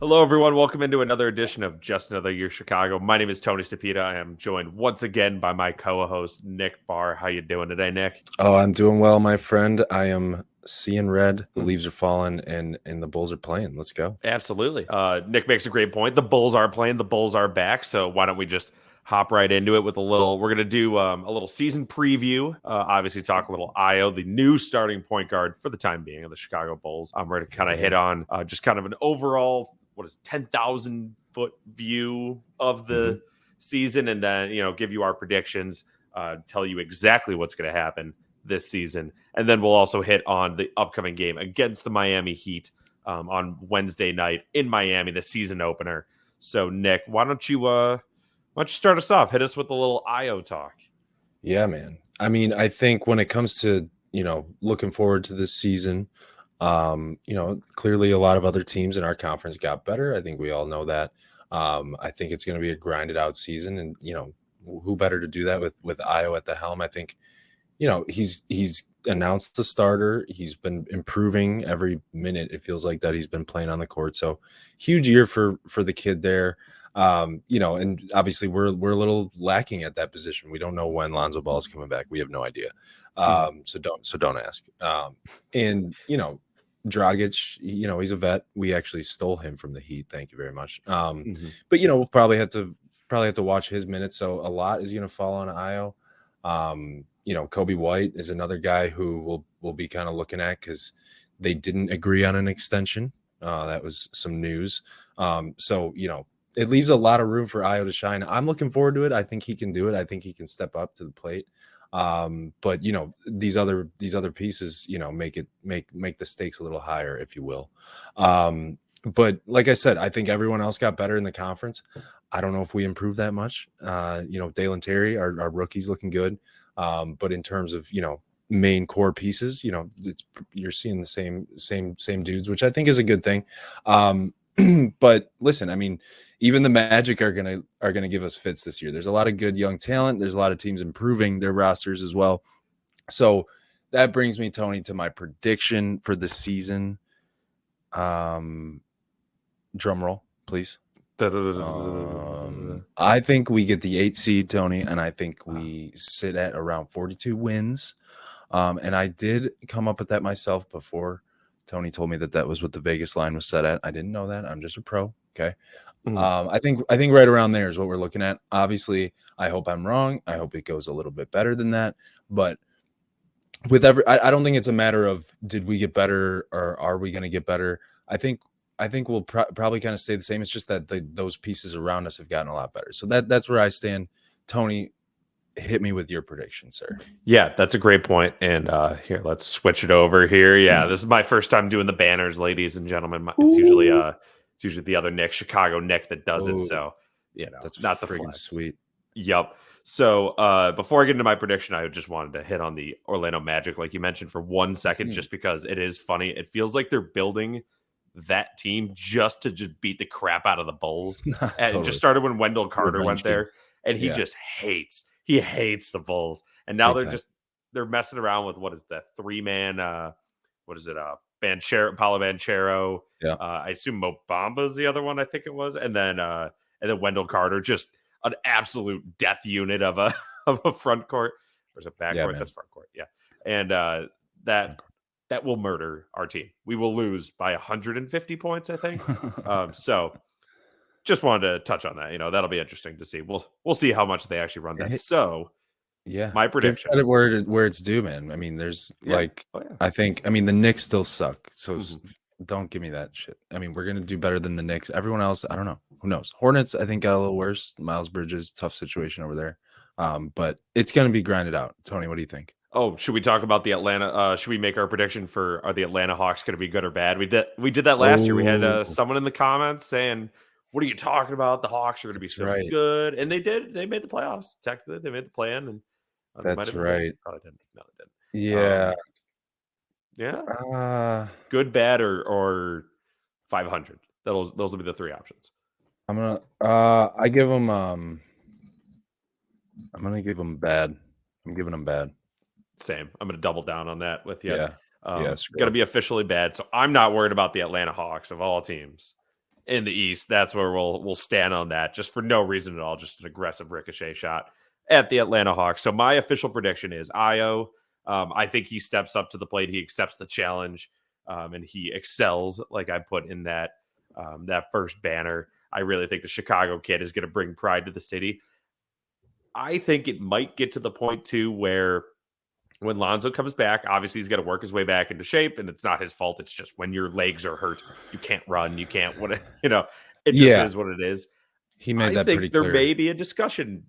Hello, everyone. Welcome into another edition of Just Another Year Chicago. My name is Tony Stapita. I am joined once again by my co-host Nick Barr. How you doing today, Nick? Oh, I'm doing well, my friend. I am seeing red. The leaves are falling, and the Bulls are playing. Let's go. Absolutely. Nick makes a great point. The Bulls are playing. The Bulls are back. So why don't we just hop right into it with a little? We're going to do a little season preview. Obviously, talk a little Ayo, the new starting point guard for the time being of the Chicago Bulls. We're going to kind of hit on just kind of an overall 10,000 foot view of the season, and then give you our predictions, tell you exactly what's going to happen this season, and then we'll also hit on the upcoming game against the Miami Heat on Wednesday night in Miami, the season opener. So, Nick, why don't you start us off? Hit us with a little Ayo talk. Yeah, man. I mean, I think when it comes to looking forward to this season, clearly a lot of other teams in our conference got better. I think we all know that. I think it's going to be a grinded out season, and who better to do that with Ayo at the helm? I think he's announced the starter. He's been improving every minute. It feels like that he's been playing on the court. So huge year for the kid there. And obviously we're a little lacking at that position. We don't know when Lonzo Ball is coming back. We have no idea. So don't ask. And Dragic, he's a vet. We actually stole him from the Heat. Thank you very much. But we'll probably have to watch his minutes. So a lot is going to fall on Ayo. Kobe White is another guy who we'll be kind of looking at because they didn't agree on an extension. That was some news. So it leaves a lot of room for Ayo to shine. I'm looking forward to it. I think he can do it. I think he can step up to the plate. But these other pieces, make the stakes a little higher, if you will. But like I said, I think everyone else got better in the conference. I don't know if we improved that much. Dalen Terry, our rookie's looking good. But in terms of main core pieces, you're seeing the same dudes, which I think is a good thing. But listen, I mean, even the Magic are gonna give us fits this year. There's a lot of good young talent. There's a lot of teams improving their rosters as well. So that brings me, Tony, to my prediction for the season. Drum roll, please. I think we get the 8 seed, Tony, and I think we sit at around 42 wins. And I did come up with that myself before Tony told me that was what the Vegas line was set at. I didn't know that. I'm just a pro. Okay. I think right around there is what we're looking at. Obviously, I hope I'm wrong. I hope it goes a little bit better than that. But I don't think it's a matter of did we get better or are we going to get better. I think we'll probably kind of stay the same. It's just that those pieces around us have gotten a lot better. So that's where I stand. Tony, hit me with your prediction, sir. Yeah, that's a great point. And here, let's switch it over here. Yeah, this is my first time doing the banners, ladies and gentlemen. It's usually the other Nick, Chicago Nick, that does it. So that's not the friggin' flex. sweet. Yep. So before I get into my prediction, I just wanted to hit on the Orlando Magic, like you mentioned, for 1 second, just because it is funny. It feels like they're building that team just to beat the crap out of the Bulls. And it just started when Wendell Carter went there, and he just hates the Bulls. And now they're messing around with what is that 3-man Paulo Banchero. Yeah. I assume Mo Bamba's the other one, I think it was, and then Wendell Carter, just an absolute death unit of a front court. There's a back court. That's front court. Yeah. And that will murder our team. We will lose by 150 points, I think. So just wanted to touch on that. That'll be interesting to see. We'll see how much they actually run that. So yeah, my prediction. Give credit where it's due, man. I mean, there's I think the Knicks still suck. So don't give me that shit. I mean, we're gonna do better than the Knicks. Everyone else, I don't know. Who knows? Hornets, I think, got a little worse. Miles Bridges, tough situation over there. But it's gonna be grinded out. Tony, what do you think? Oh, should we talk about the Atlanta? Should we make our prediction for are the Atlanta Hawks going to be good or bad? We did that last year. We had someone in the comments saying, "What are you talking about? The Hawks are going to be so good," and they did. They made the playoffs. Technically, they made the play-in, and that's right. Probably didn't. No, they didn't. Yeah. Good, bad, or 500. Those will be the three options. I'm gonna. I give them. I'm gonna give them bad. I'm giving them bad. Same. I'm going to double down on that with you. Yeah. It's going to be officially bad. So I'm not worried about the Atlanta Hawks of all teams. in the East. That's where we'll stand on that, just for no reason at all, just an aggressive ricochet shot at the Atlanta Hawks. So my official prediction is Ayo. I think he steps up to the plate. He accepts the challenge, and he excels, like I put in that first banner. I really think the Chicago kid is going to bring pride to the city. I think it might get to the point, too, where when Lonzo comes back, obviously he's got to work his way back into shape, and it's not his fault. It's just when your legs are hurt, you can't run, you can't, it just is what it is. He made that pretty clear. There may be a discussion.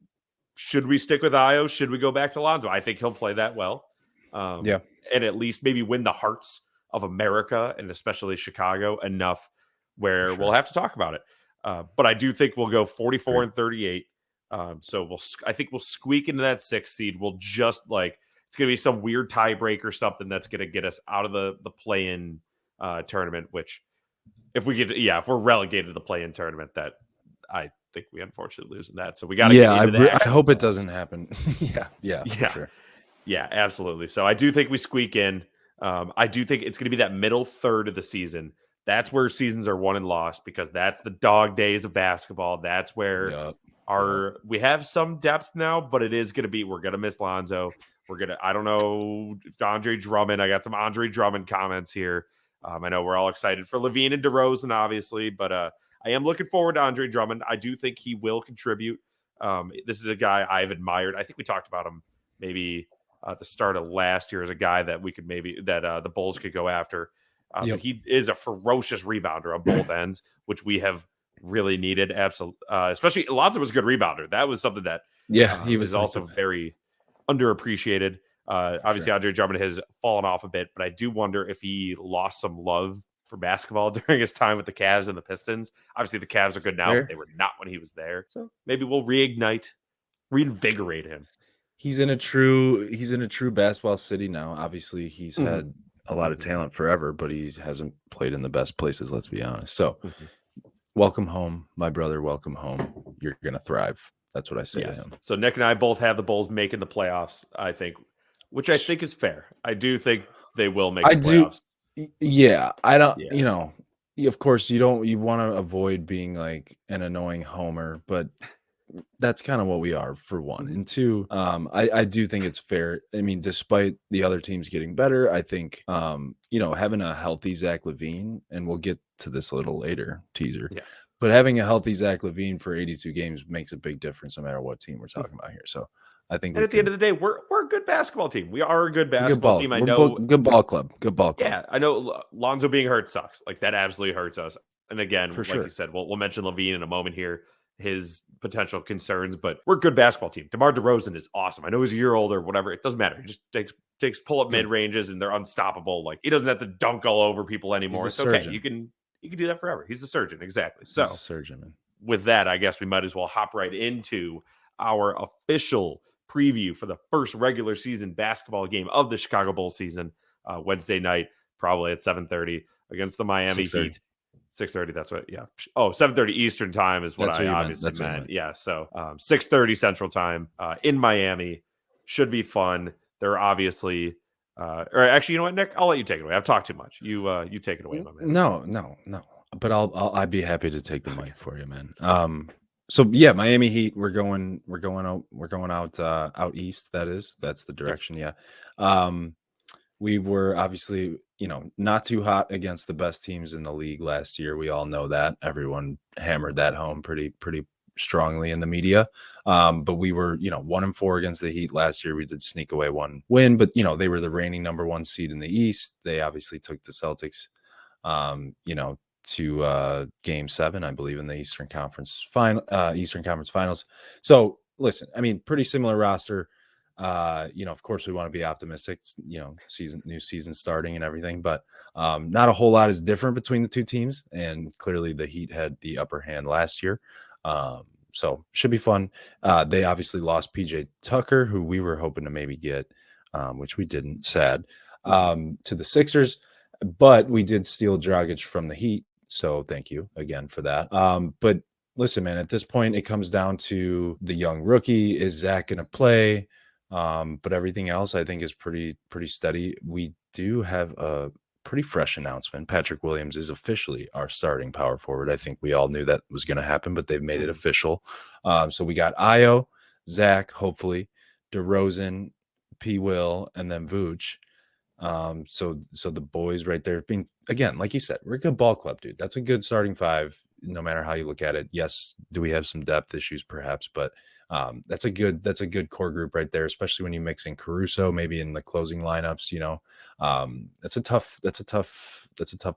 Should we stick with Ayo? Should we go back to Lonzo? I think he'll play that well. And at least maybe win the hearts of America, and especially Chicago, enough where we'll have to talk about it. But I do think we'll go 44 and 38. So I think we'll squeak into that 6th seed. We'll just it's going to be some weird tiebreak or something that's going to get us out of the play-in tournament, which if we're relegated to the play-in tournament, that I think we unfortunately lose in that. So we got to get into that. I hope it doesn't happen. Yeah, for sure. Yeah, absolutely. So I do think we squeak in. I do think it's going to be that middle third of the season. That's where seasons are won and lost, because that's the dog days of basketball. That's where we have some depth now, but it is going to be, we're going to miss Lonzo. I don't know, Andre Drummond. I got some Andre Drummond comments here. I know we're all excited for LaVine and DeRozan, obviously, but I am looking forward to Andre Drummond. I do think he will contribute. This is a guy I've admired. I think we talked about him maybe at the start of last year as a guy that we could the Bulls could go after. But he is a ferocious rebounder on both ends, which we have really needed. Absolutely. Especially Lonzo was a good rebounder. That was something that he was also very underappreciated. Obviously, Andre Drummond has fallen off a bit, but I do wonder if he lost some love for basketball during his time with the Cavs and the Pistons. Obviously, the Cavs are good now, but they were not when he was there. So maybe we'll reinvigorate him. He's in a true basketball city now. Obviously, he's had a lot of talent forever, but he hasn't played in the best places, let's be honest. So welcome home, my brother. Welcome home. You're going to thrive. That's what I say to him. So Nick and I both have the Bulls making the playoffs, I think, which I think is fair. I do think they will make the playoffs. Yeah. I don't, of course you want to avoid being like an annoying homer, but that's kind of what we are, for one. And two, I do think it's fair. I mean, despite the other teams getting better, I think, having a healthy Zach LaVine, and we'll get to this a little later, teaser. Yes. But having a healthy Zach LaVine for 82 games makes a big difference no matter what team we're talking about here. So I think at the end of the day, we're a good basketball team. We are a good basketball team. I know good ball club. Good ball club. Yeah, I know Lonzo being hurt sucks. Like, that absolutely hurts us. And again, for you said, we'll mention LaVine in a moment here, his potential concerns, but we're a good basketball team. DeMar DeRozan is awesome. I know he's a year older, whatever. It doesn't matter. He just takes pull-up mid-ranges, and they're unstoppable. Like, he doesn't have to dunk all over people anymore. It's okay. You can do that forever. He's the surgeon. Exactly. So he's a surgeon, man. With that, I guess we might as well hop right into our official preview for the first regular season basketball game of the Chicago Bulls season, Wednesday night, probably at 7:30 against the Miami Heat. 6:30. That's what. Yeah. Oh, 7:30 Eastern time is what I obviously meant. Yeah. So 6:30 Central time in Miami should be fun. They're obviously, or actually, you know what, Nick? I'll let you take it away. I've talked too much. You take it away, my man. No. But I'd be happy to take the mic for you, man. So yeah, Miami Heat. We're going out east. That's the direction. Yeah. We were obviously, not too hot against the best teams in the league last year. We all know that. Everyone hammered that home pretty strongly in the media. But we were, 1-4 against the Heat last year. We did sneak away one win, but they were the reigning number 1 seed in the East. They obviously took the Celtics, to Game 7, I believe, in the Eastern Conference Finals. So listen, I mean, pretty similar roster. Of course we want to be optimistic, new season starting and everything, but not a whole lot is different between the two teams. And clearly the Heat had the upper hand last year. So should be fun. They obviously lost PJ Tucker, who we were hoping to maybe get, which we didn't, sad, to the Sixers, but we did steal Dragic from the Heat. So thank you again for that. But listen, man, at this point, it comes down to the young rookie. Is Zach going to play? But everything else, I think, is pretty steady. We do have a pretty fresh announcement. Patrick Williams is officially our starting power forward. I think we all knew that was going to happen, but they've made it official. So we got Ayo, Zach, hopefully, DeRozan, P. Will, and then Vooch. So the boys right there being, again, like you said, we're a good ball club, dude. That's a good starting five, no matter how you look at it. Yes, do we have some depth issues perhaps, but that's a good core group right there, especially when you mix in Caruso, maybe in the closing lineups, that's a tough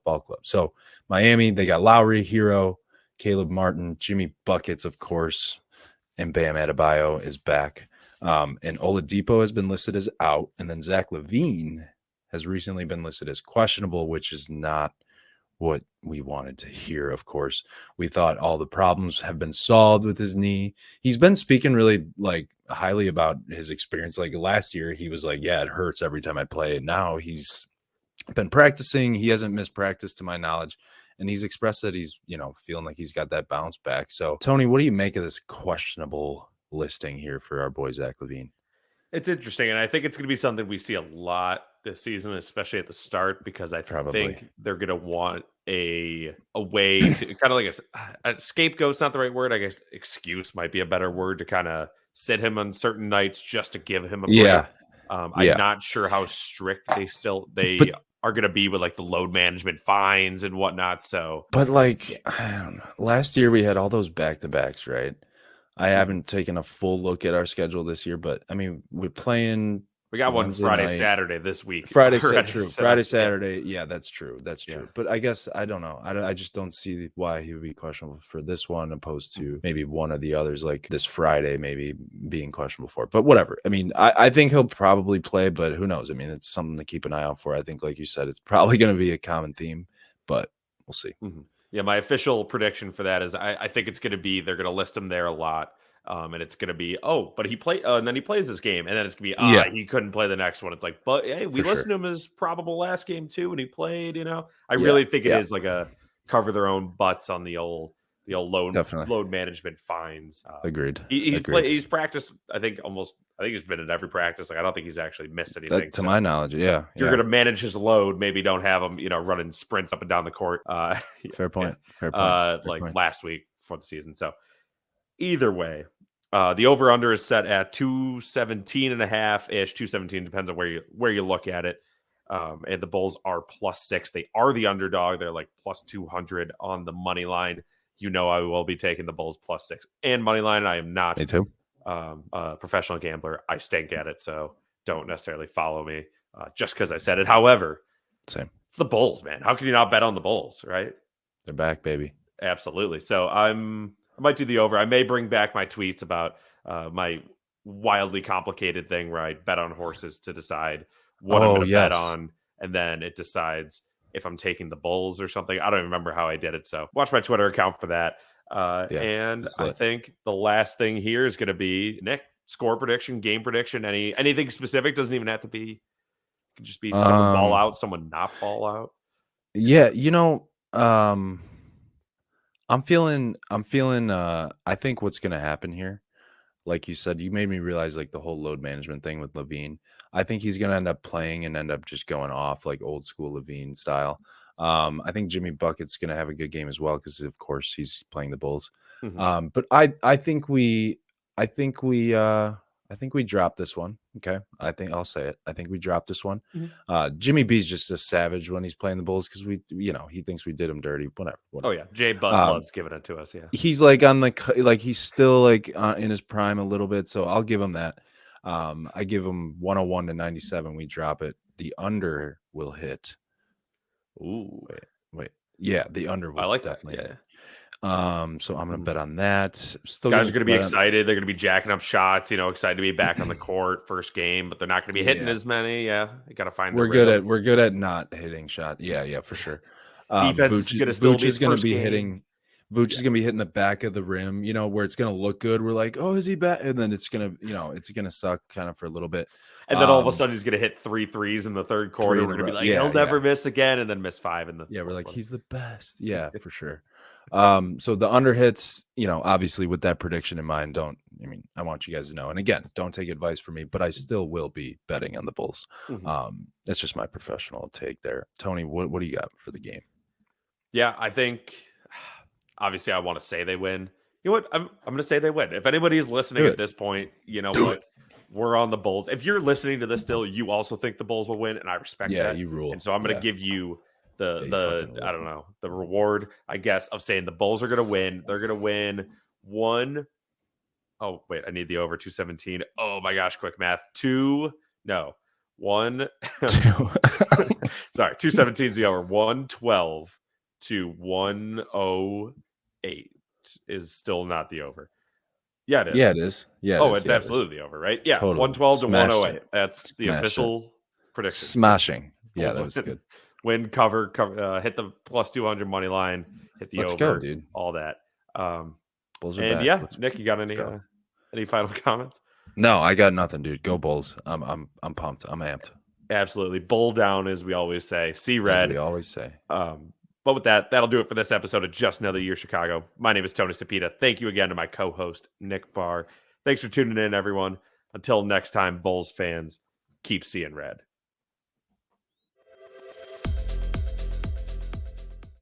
ball club. So Miami, they got Lowry, Hero, Caleb Martin, Jimmy Buckets, of course, and Bam Adebayo is back. And Oladipo has been listed as out, and then Zach LaVine has recently been listed as questionable, which is not what we wanted to hear, of course. We thought all the problems have been solved with his knee. He's been speaking really highly about his experience. Like last year, he was like, yeah, it hurts every time I play. And now he's been practicing. He hasn't missed practice to my knowledge. And he's expressed that he's, feeling like he's got that bounce back. So, Tony, what do you make of this questionable listing here for our boy Zach LaVine? It's interesting, and I think it's going to be something we see a lot this season, especially at the start, because I think they're going to want a way to kind of like a scapegoat's not the right word. I guess excuse might be a better word to kind of sit him on certain nights just to give him a break. Yeah. I'm not sure how strict they are going to be with like the load management fines and whatnot. So, but I don't know. Last year we had all those back-to-backs, right? I haven't taken a full look at our schedule this year, but I mean, we're playing. We got Wednesday one Friday, Saturday this week. Friday, Saturday. Yeah, that's true. That's true. Yeah. But I guess I don't know. I just don't see why he would be questionable for this one, opposed to maybe one of the others, like this Friday, maybe being questionable for it. But whatever. I mean, I think he'll probably play, but who knows? I mean, it's something to keep an eye out for. I think, like you said, it's probably going to be a common theme, but we'll see. Mm-hmm. Yeah, my official prediction for that is I think it's going to be they're going to list him there a lot. And it's going to be, but he played, and then he plays this game, and then it's going to be, he couldn't play the next one. It's like, but hey, we listened to him as probable last game too, and he played. I really think it is like a cover their own butts on the old load management fines. Agreed. He's practiced. I think he's been in every practice. Like I don't think he's actually missed anything. To my knowledge, yeah. If you're going to manage his load, maybe don't have him, running sprints up and down the court. Fair point. Last week for the season. So. Either way, the over-under is set at 217.5-ish. 217 depends on where you look at it. And the Bulls are +6. They are the underdog. They're like +200 on the money line. I will be taking the Bulls +6 and money line. I am not Me too. A professional gambler. I stink at it, so don't necessarily follow me just because I said it. However, same. It's the Bulls, man. How can you not bet on the Bulls, right? They're back, baby. Absolutely. So I might do the over. I may bring back my tweets about my wildly complicated thing where I bet on horses to decide what I'm going to bet on, and then it decides if I'm taking the Bulls or something. I don't even remember how I did it. So watch my Twitter account for that. And I think the last thing here is going to be Nick, score prediction, game prediction, anything specific. Doesn't even have to be. It could just be someone ball out, someone not ball out. Yeah, I'm feeling I think what's going to happen here, like you said, you made me realize like the whole load management thing with LaVine. I think he's going to end up playing and end up just going off like old school LaVine style. I think Jimmy Bucket's going to have a good game as well because of course he's playing the Bulls. Mm-hmm. But I think we dropped this one. Okay. I'll say it. I think we dropped this one. Mm-hmm. Jimmy B's just a savage when he's playing the Bulls because he thinks we did him dirty. Whatever. Oh yeah. Jay Bud loves giving it to us. Yeah. He's like he's still like in his prime a little bit. So I'll give him that. I give him 101-97. We drop it. The under will hit. Ooh. Wait. Yeah. The under will definitely hit. So I'm gonna bet on that. Guys are gonna be excited. They're gonna be jacking up shots. Excited to be back on the court, first game, but they're not gonna be hitting as many. Yeah, you gotta find. We're good at not hitting shots. Yeah, for sure. Defense Vooch is gonna be hitting. Vooch is gonna be hitting the back of the rim. Where it's gonna look good. We're like, oh, is he back? And then it's gonna suck kind of for a little bit. And then all of a sudden he's gonna hit 3 threes in the third quarter. We're gonna be like, he'll never miss again, and then miss 5 in the. Yeah, we're like, he's the best. Yeah, for sure. So the under hits, obviously with that prediction in mind, I want you guys to know. And again, don't take advice from me, but I still will be betting on the Bulls. That's just my professional take there. Tony, what do you got for the game? Yeah, I think obviously I want to say they win. You know what? I'm going to say they win. If anybody is listening at this point, you know what? We're on the Bulls. If you're listening to this still, you also think the Bulls will win, and I respect that. Yeah, you rule. And so I'm going to give you the reward, I guess, of saying the Bulls are going to win. They're going to win one. Oh, wait, I need the over 217. Oh my gosh, quick math. One. Sorry, 217 is the over. 112 to 108 is still not the over. Yeah, it is. Yeah, it is. Yeah. It's absolutely the over, right? Yeah, totally. 112 to 108. That's the official prediction. Smashing. Yeah, that was good. Win, cover, hit the plus 200 money line, hit the Let's over, go, dude. All that. Bulls are and back. Yeah, Nick, you got any final comments? No, I got nothing, dude. Go Bulls. I'm pumped. I'm amped. Absolutely. Bull down, as we always say. See red. As we always say. But with that, that'll do it for this episode of Just Another Year Chicago. My name is Tony Sapita. Thank you again to my co-host, Nick Barr. Thanks for tuning in, everyone. Until next time, Bulls fans, keep seeing red.